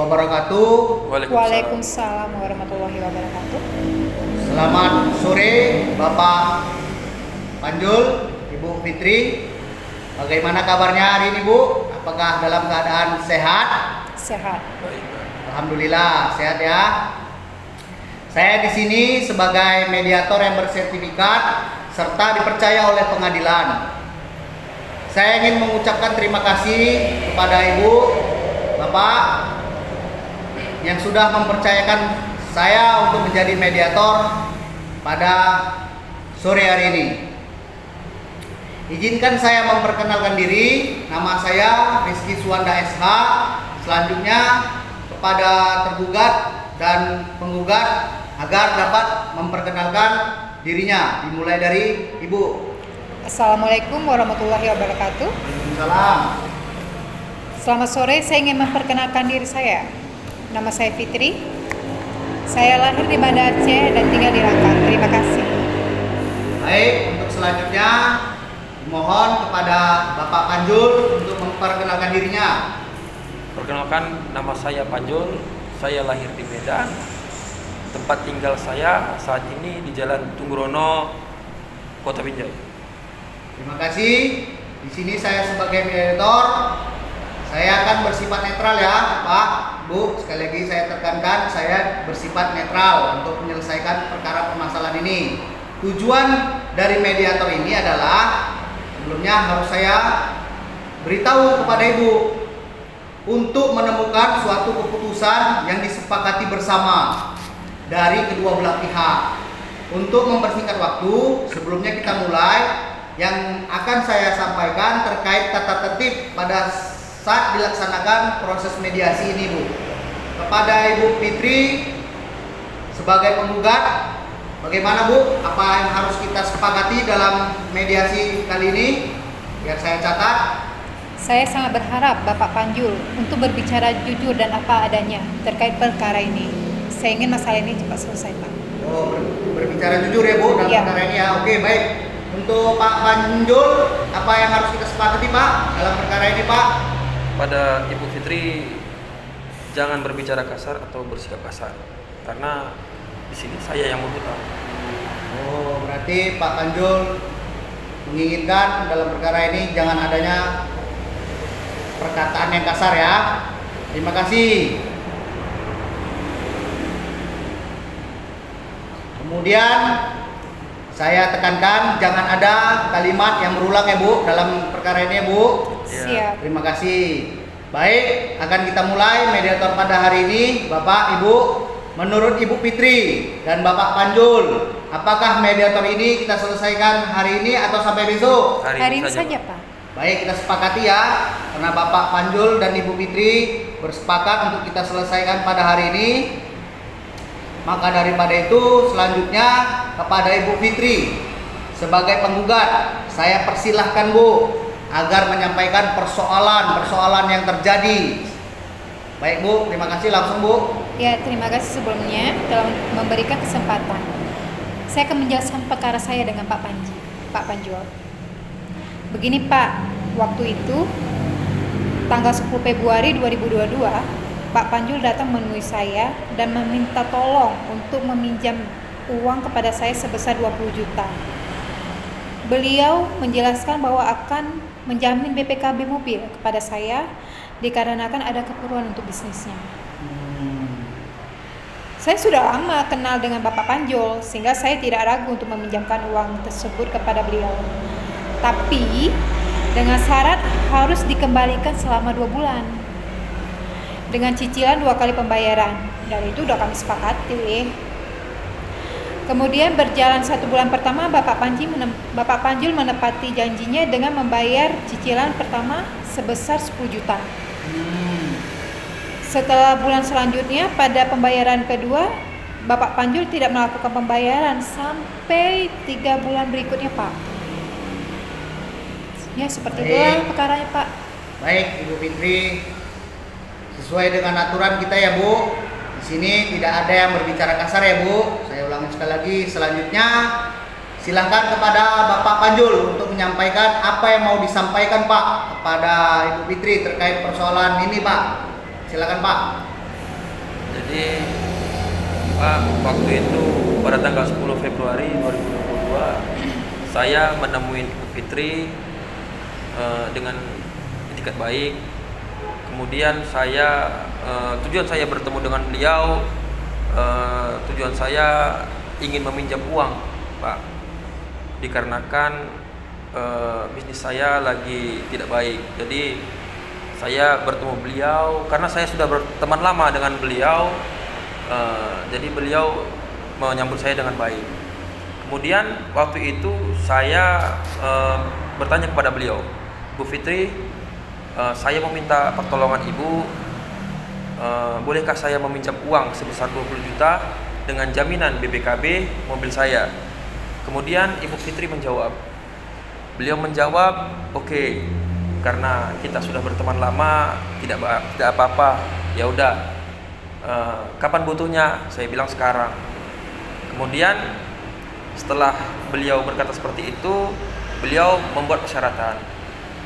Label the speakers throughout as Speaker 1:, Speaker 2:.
Speaker 1: wabarakatuh.
Speaker 2: Waalaikumsalam warahmatullahi wabarakatuh.
Speaker 1: Selamat sore Bapak Panjul, Ibu Fitri. Bagaimana kabarnya hari ini Bu? Apakah dalam keadaan sehat?
Speaker 2: Sehat.
Speaker 1: Alhamdulillah sehat ya. Saya di sini sebagai mediator yang bersertifikat serta dipercaya oleh pengadilan. Saya ingin mengucapkan terima kasih kepada Ibu, Bapak yang sudah mempercayakan saya untuk menjadi mediator pada sore hari ini. Izinkan saya memperkenalkan diri. Nama saya Rizky Suwanda SH. Selanjutnya kepada tergugat dan penggugat agar dapat memperkenalkan dirinya. Dimulai dari Ibu.
Speaker 2: Assalamualaikum warahmatullahi wabarakatuh.
Speaker 1: Waalaikumsalam.
Speaker 2: Selamat sore, saya ingin memperkenalkan diri saya. Nama saya Fitri. Saya lahir di Banda Aceh dan tinggal di Langkat. Terima kasih.
Speaker 1: Baik, untuk selanjutnya mohon kepada Bapak Panjul untuk memperkenalkan dirinya.
Speaker 3: Perkenalkan, nama saya Panjul. Saya lahir di Medan. Tempat tinggal saya saat ini di Jalan Tunggurono, Kota Binjai.
Speaker 1: Terima kasih. Di sini saya sebagai mediator, saya akan bersifat netral ya, Pak, Bu. Sekali lagi saya tekankan, saya bersifat netral untuk menyelesaikan perkara permasalahan ini. Tujuan dari mediator ini adalah sebelumnya harus saya beritahu kepada Ibu untuk menemukan suatu keputusan yang disepakati bersama dari kedua belah pihak. Untuk mempersingkat waktu, sebelumnya kita mulai. Yang akan saya sampaikan terkait tata tertib pada saat dilaksanakan proses mediasi ini, Bu. Kepada Ibu Fitri sebagai penggugat, bagaimana Bu? Apa yang harus kita sepakati dalam mediasi kali ini? Biar saya catat.
Speaker 2: Saya sangat berharap Bapak Panjul untuk berbicara jujur dan apa adanya terkait perkara ini. Saya ingin masalah ini cepat selesai, Pak.
Speaker 1: Oh, berbicara jujur ya Bu dalam
Speaker 2: Ya.
Speaker 1: perkara ini ya. Oke, baik. Untuk Pak Panjul, apa yang harus kita sepakati Pak dalam perkara ini Pak?
Speaker 3: Pada Ibu Fitri, jangan berbicara kasar atau bersikap kasar, karena di sini saya yang meminta.
Speaker 1: Oh, berarti Pak Panjul menginginkan dalam perkara ini jangan adanya perkataan yang kasar ya. Terima kasih. Kemudian saya tekankan jangan ada kalimat yang berulang ya Bu dalam perkara ini ya Bu.
Speaker 2: Siap.
Speaker 1: Terima kasih. Baik, akan kita mulai mediator pada hari ini. Bapak, Ibu, menurut Ibu Fitri dan Bapak Panjul, apakah mediator ini kita selesaikan hari ini atau sampai besok?
Speaker 2: Hari ini saja, Pak.
Speaker 1: Baik, kita sepakati ya. Karena Bapak Panjul dan Ibu Fitri bersepakat untuk kita selesaikan pada hari ini. Maka daripada itu selanjutnya kepada Ibu Fitri sebagai penggugat, saya persilahkan Bu agar menyampaikan persoalan yang terjadi. Baik Bu, terima kasih langsung Bu.
Speaker 2: Ya, terima kasih sebelumnya telah memberikan kesempatan. Saya akan menjelaskan perkara saya dengan Pak Panjul. Begini Pak, waktu itu tanggal 10 Februari 2022, Pak Panjul datang menemui saya dan meminta tolong untuk meminjam uang kepada saya sebesar 20 juta. Beliau menjelaskan bahwa akan menjamin BPKB mobil kepada saya dikarenakan ada keperluan untuk bisnisnya. Saya sudah lama kenal dengan Bapak Panjul sehingga saya tidak ragu untuk meminjamkan uang tersebut kepada beliau. Tapi dengan syarat harus dikembalikan selama 2 bulan. Dengan cicilan 2 kali pembayaran, dan itu udah kami sepakati. Kemudian berjalan 1 bulan pertama, Bapak Panjul menepati janjinya dengan membayar cicilan pertama sebesar 10 juta. Setelah bulan selanjutnya, pada pembayaran kedua, Bapak Panjul tidak melakukan pembayaran sampai 3 bulan berikutnya, Pak. Ya, seperti itulah perkaranya, Pak.
Speaker 1: Baik, Ibu Fitri. Sesuai dengan aturan kita ya Bu, di sini tidak ada yang berbicara kasar ya Bu. Saya ulangi sekali lagi. Selanjutnya silahkan kepada Bapak Panjul untuk menyampaikan apa yang mau disampaikan Pak kepada Ibu Fitri terkait persoalan ini Pak. Silakan Pak.
Speaker 3: Pak, waktu itu pada tanggal 10 Februari 2022 saya menemui Ibu Fitri dengan itikat baik. Kemudian tujuan saya bertemu dengan beliau, tujuan saya ingin meminjam uang, Pak, dikarenakan bisnis saya lagi tidak baik. Jadi saya bertemu beliau karena saya sudah berteman lama dengan beliau. Jadi beliau menyambut saya dengan baik. Kemudian waktu itu saya bertanya kepada beliau, Bu Fitri, saya meminta pertolongan Ibu, bolehkah saya meminjam uang sebesar 20 juta dengan jaminan BPKB mobil saya? Kemudian Ibu Fitri beliau menjawab, oke, karena kita sudah berteman lama, tidak apa-apa, ya udah. Kapan butuhnya? Saya bilang sekarang. Kemudian setelah beliau berkata seperti itu, beliau membuat persyaratan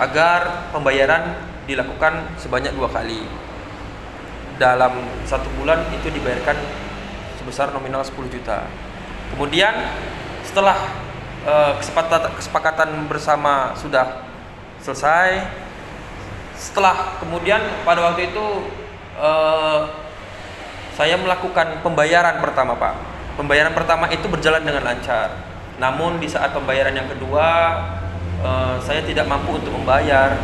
Speaker 3: agar pembayaran dilakukan sebanyak 2 kali. Dalam 1 bulan itu dibayarkan sebesar nominal 10 juta. Kemudian setelah kesepakatan bersama sudah selesai, setelah kemudian pada waktu itu saya melakukan pembayaran pertama, Pak. Pembayaran pertama itu berjalan dengan lancar. Namun di saat pembayaran yang kedua, saya tidak mampu untuk membayar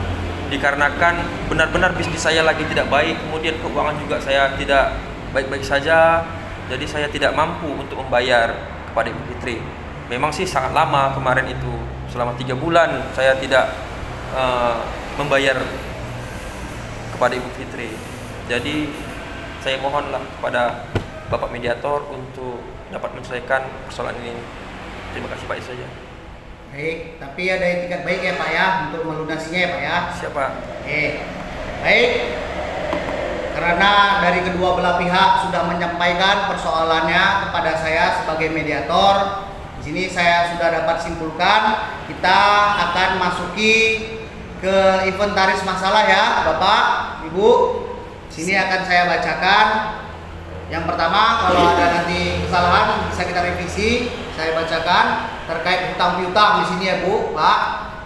Speaker 3: dikarenakan benar-benar bisnis saya lagi tidak baik. Kemudian keuangan juga saya tidak baik-baik saja. Jadi saya tidak mampu untuk membayar kepada Ibu Fitri. Memang sih sangat lama kemarin itu, selama 3 bulan saya tidak membayar kepada Ibu Fitri. Jadi saya mohonlah kepada Bapak Mediator untuk dapat menyelesaikan persoalan ini. Terima kasih, Pak, itu saja.
Speaker 1: Baik, tapi ada etikat baik ya Pak ya untuk melunasinya ya Pak ya.
Speaker 3: Siapa?
Speaker 1: Baik. Karena dari kedua belah pihak sudah menyampaikan persoalannya kepada saya sebagai mediator, di sini saya sudah dapat simpulkan kita akan masuki ke inventaris masalah ya Bapak, Ibu. Sini akan saya bacakan. Yang pertama, kalau ada nanti kesalahan bisa kita revisi. Saya bacakan terkait hutang piutang di sini ya Bu, Pak.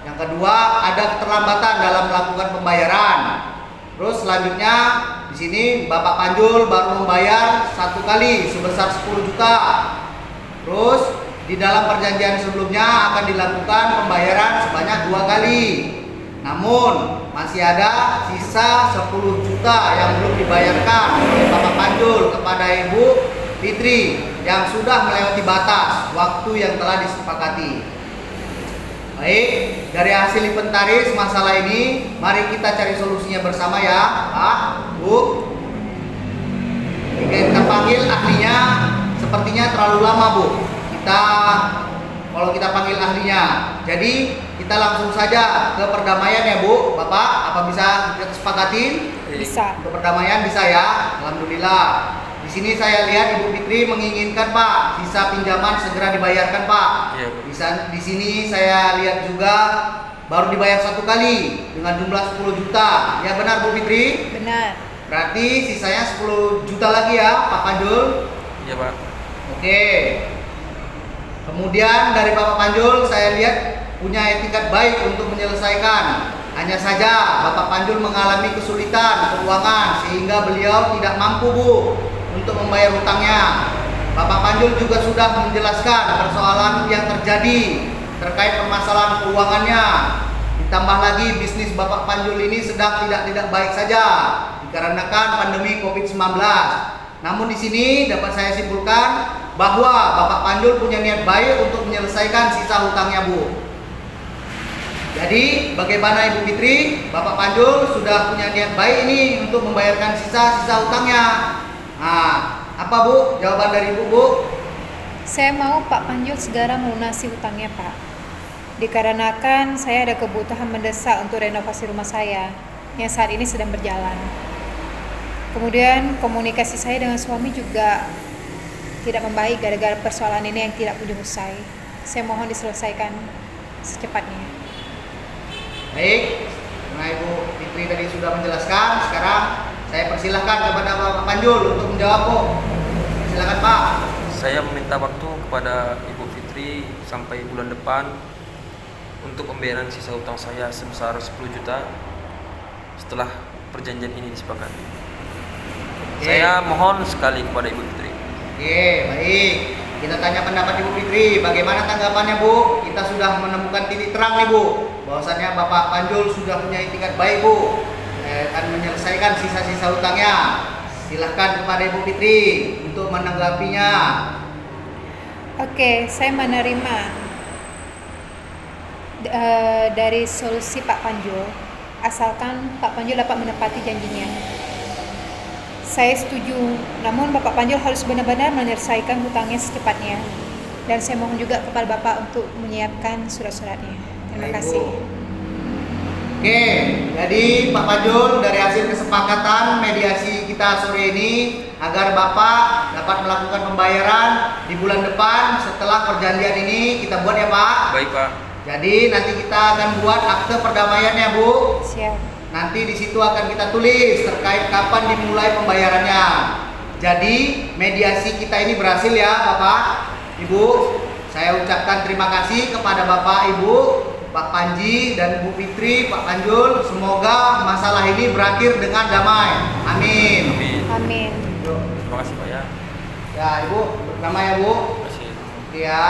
Speaker 1: Yang kedua, ada keterlambatan dalam melakukan pembayaran. Terus selanjutnya di sini Bapak Panjul baru membayar 1 kali sebesar 10 juta. Terus di dalam perjanjian sebelumnya akan dilakukan pembayaran sebanyak 2 kali. Namun masih ada sisa 10 juta yang belum dibayarkan oleh Bapak Panjul kepada Ibu Fitri yang sudah melewati batas waktu yang telah disepakati. Baik, dari hasil inventaris masalah ini, mari kita cari solusinya bersama ya, Pak, Bu. Jika kita panggil ahlinya, sepertinya terlalu lama, Bu. Kalau kita panggil ahlinya, jadi kita langsung saja ke perdamaian ya Bu, Bapak. Apa bisa kita sepakati?
Speaker 2: Bisa.
Speaker 1: Untuk perdamaian bisa ya, alhamdulillah. Di sini saya lihat Ibu Fitri menginginkan Pak sisa pinjaman segera dibayarkan Pak.
Speaker 3: Iya.
Speaker 1: Di sini saya lihat juga baru dibayar 1 kali dengan jumlah 10 juta. Ya benar Bu Fitri?
Speaker 2: Benar.
Speaker 1: Berarti sisanya 10 juta lagi ya Pak Panjul?
Speaker 3: Iya, Pak.
Speaker 1: Oke. Kemudian dari Bapak Panjul saya lihat punya etikat baik untuk menyelesaikan. Hanya saja Bapak Panjul mengalami kesulitan keuangan sehingga beliau tidak mampu Bu untuk membayar hutangnya. Bapak Panjul juga sudah menjelaskan persoalan yang terjadi terkait permasalahan keuangannya. Ditambah lagi bisnis Bapak Panjul ini sedang tidak baik saja dikarenakan pandemi COVID-19. Namun di sini dapat saya simpulkan bahwa Bapak Panjul punya niat baik untuk menyelesaikan sisa hutangnya Bu. Jadi bagaimana Ibu Fitri? Bapak Panjul sudah punya niat baik ini untuk membayarkan sisa hutangnya. Nah, apa Bu jawaban dari Ibu, Bu?
Speaker 2: Saya mau Pak Panjul segera melunasi hutangnya Pak. Dikarenakan saya ada kebutuhan mendesak untuk renovasi rumah saya yang saat ini sedang berjalan. Kemudian komunikasi saya dengan suami juga tidak membaik gara-gara persoalan ini yang tidak kunjung usai. Saya mohon diselesaikan secepatnya.
Speaker 1: Baik, karena Ibu Fitri tadi sudah menjelaskan, sekarang saya persilahkan kepada Bapak Panjul untuk menjawab Bu. silakan Pak.
Speaker 3: Saya meminta waktu kepada Ibu Fitri sampai bulan depan untuk pembayaran sisa utang saya sebesar 10 juta setelah perjanjian ini disepakati. Saya mohon sekali kepada Ibu Fitri.
Speaker 1: Oke, baik. Kita tanya pendapat Ibu Fitri. Bagaimana tanggapannya Bu? Kita sudah menemukan titik terang nih Bu, bahwasannya Bapak Panjul sudah punya itikat baik Bu, akan menyelesaikan sisa-sisa utangnya. Silahkan kepada Ibu Fitri untuk menanggapinya.
Speaker 2: Oke, saya menerima dari solusi Pak Panjul, asalkan Pak Panjul dapat menepati janjinya. Saya setuju, namun Bapak Panjul harus benar-benar menyelesaikan hutangnya secepatnya. Dan saya mohon juga kepada Bapak untuk menyiapkan surat-suratnya. Terima
Speaker 1: Baik,
Speaker 2: kasih.
Speaker 1: Bu. Oke, jadi Pak Panjul, dari hasil kesepakatan mediasi kita sore ini agar Bapak dapat melakukan pembayaran di bulan depan setelah perjanjian ini kita buat ya Pak.
Speaker 3: Baik Pak.
Speaker 1: Jadi nanti kita akan buat akte perdamaiannya Bu.
Speaker 2: Siap.
Speaker 1: Nanti di situ akan kita tulis terkait kapan dimulai pembayarannya. Jadi mediasi kita ini berhasil ya Bapak, Ibu. Saya ucapkan terima kasih kepada Bapak, Ibu, Pak Panji dan Bu Fitri, Pak Panjul. Semoga masalah ini berakhir dengan damai. Amin.
Speaker 3: Amin.
Speaker 2: Amin.
Speaker 3: Terima kasih Pak ya.
Speaker 1: Ya Ibu, nama ya Bu.
Speaker 3: Terima kasih.
Speaker 1: Ya.